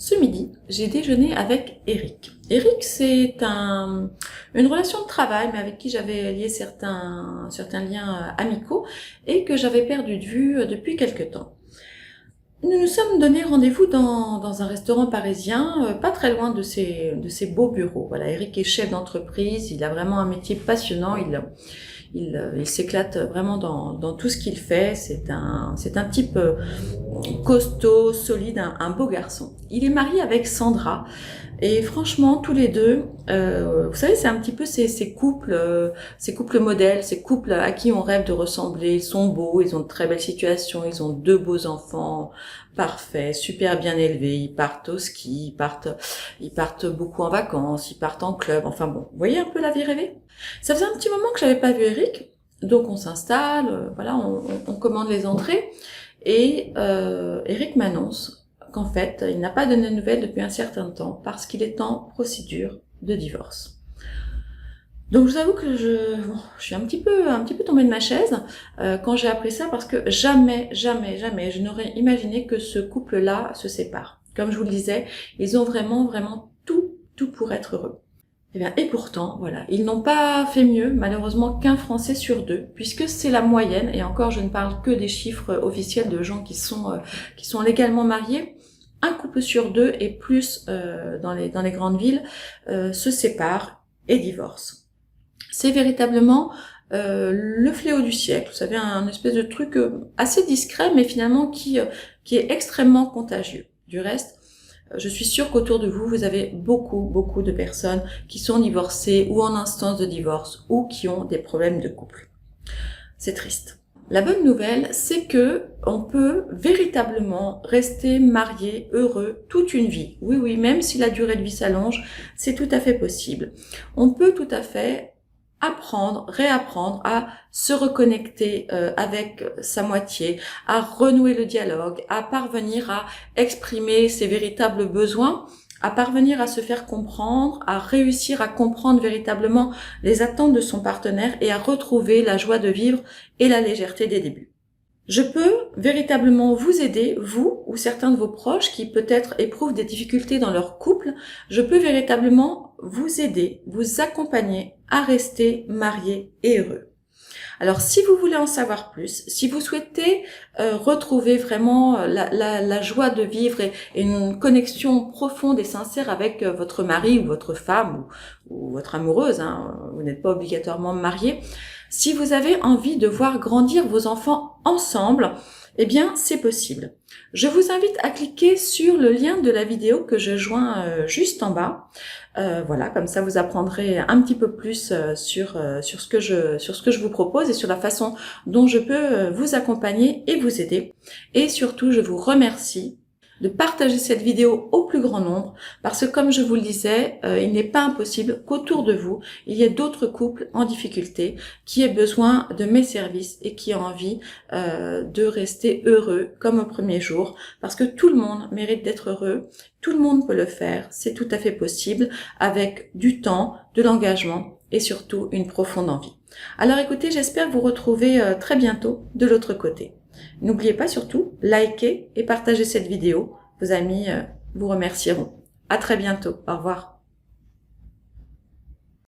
Ce midi, j'ai déjeuné avec Eric. Eric, c'est une relation de travail, mais avec qui j'avais lié certains liens amicaux et que j'avais perdu de vue depuis quelque temps. Nous nous sommes donné rendez-vous dans un restaurant parisien, pas très loin de ces beaux bureaux. Voilà, Eric est chef d'entreprise, il a vraiment un métier passionnant, il s'éclate vraiment dans tout ce qu'il fait. C'est un type costaud, solide, un beau garçon. Il est marié avec Sandra. Et franchement, tous les deux, vous savez, c'est un petit peu ces couples modèles, ces couples à qui on rêve de ressembler. Ils sont beaux, ils ont de très belles situations, ils ont deux beaux enfants, parfaits, super bien élevés. Ils partent au ski, ils partent beaucoup en vacances, ils partent en club. Enfin bon, vous voyez un peu la vie rêvée. Ça faisait un petit moment que j'avais pas vu Eric, donc on s'installe, voilà, on commande les entrées, et Eric m'annonce qu'en fait, il n'a pas donné de nouvelles depuis un certain temps parce qu'il est en procédure de divorce. Donc je vous avoue que je suis un petit peu tombée de ma chaise quand j'ai appris ça, parce que jamais je n'aurais imaginé que ce couple-là se sépare. Comme je vous le disais, ils ont vraiment tout pour être heureux. Et pourtant, voilà, ils n'ont pas fait mieux, malheureusement, qu'un Français sur deux, puisque c'est la moyenne, et encore, je ne parle que des chiffres officiels de gens qui sont légalement mariés. Un couple sur deux et plus dans les grandes villes se sépare et divorce. C'est véritablement le fléau du siècle. Vous savez, un espèce de truc assez discret, mais finalement qui est extrêmement contagieux. Du reste, je suis sûre qu'autour de vous, vous avez beaucoup de personnes qui sont divorcées ou en instance de divorce ou qui ont des problèmes de couple. C'est triste. La bonne nouvelle, c'est que on peut véritablement rester marié, heureux, toute une vie. Oui, même si la durée de vie s'allonge, c'est tout à fait possible. On peut tout à fait réapprendre à se reconnecter avec sa moitié, à renouer le dialogue, à parvenir à exprimer ses véritables besoins, à parvenir à se faire comprendre, à réussir à comprendre véritablement les attentes de son partenaire et à retrouver la joie de vivre et la légèreté des débuts. Je peux véritablement vous aider, vous ou certains de vos proches qui peut-être éprouvent des difficultés dans leur couple. Je peux véritablement vous aider, vous accompagner à rester marié et heureux. Alors, si vous voulez en savoir plus, si vous souhaitez retrouver vraiment la joie de vivre et une connexion profonde et sincère avec votre mari ou votre femme ou votre amoureuse, hein, vous n'êtes pas obligatoirement marié, si vous avez envie de voir grandir vos enfants ensemble, eh bien, c'est possible. Je vous invite à cliquer sur le lien de la vidéo que je joins juste en bas. Voilà, comme ça vous apprendrez un petit peu plus sur ce que je vous propose et sur la façon dont je peux vous accompagner et vous aider. Et surtout, je vous remercie de partager cette vidéo au plus grand nombre, parce que comme je vous le disais, il n'est pas impossible qu'autour de vous, il y ait d'autres couples en difficulté qui aient besoin de mes services et qui ont envie de rester heureux comme au premier jour, parce que tout le monde mérite d'être heureux, tout le monde peut le faire, c'est tout à fait possible avec du temps, de l'engagement et surtout une profonde envie. Alors écoutez, j'espère vous retrouver très bientôt de l'autre côté. N'oubliez pas surtout, likez et partagez cette vidéo. Vos amis vous remercieront. À très bientôt. Au revoir.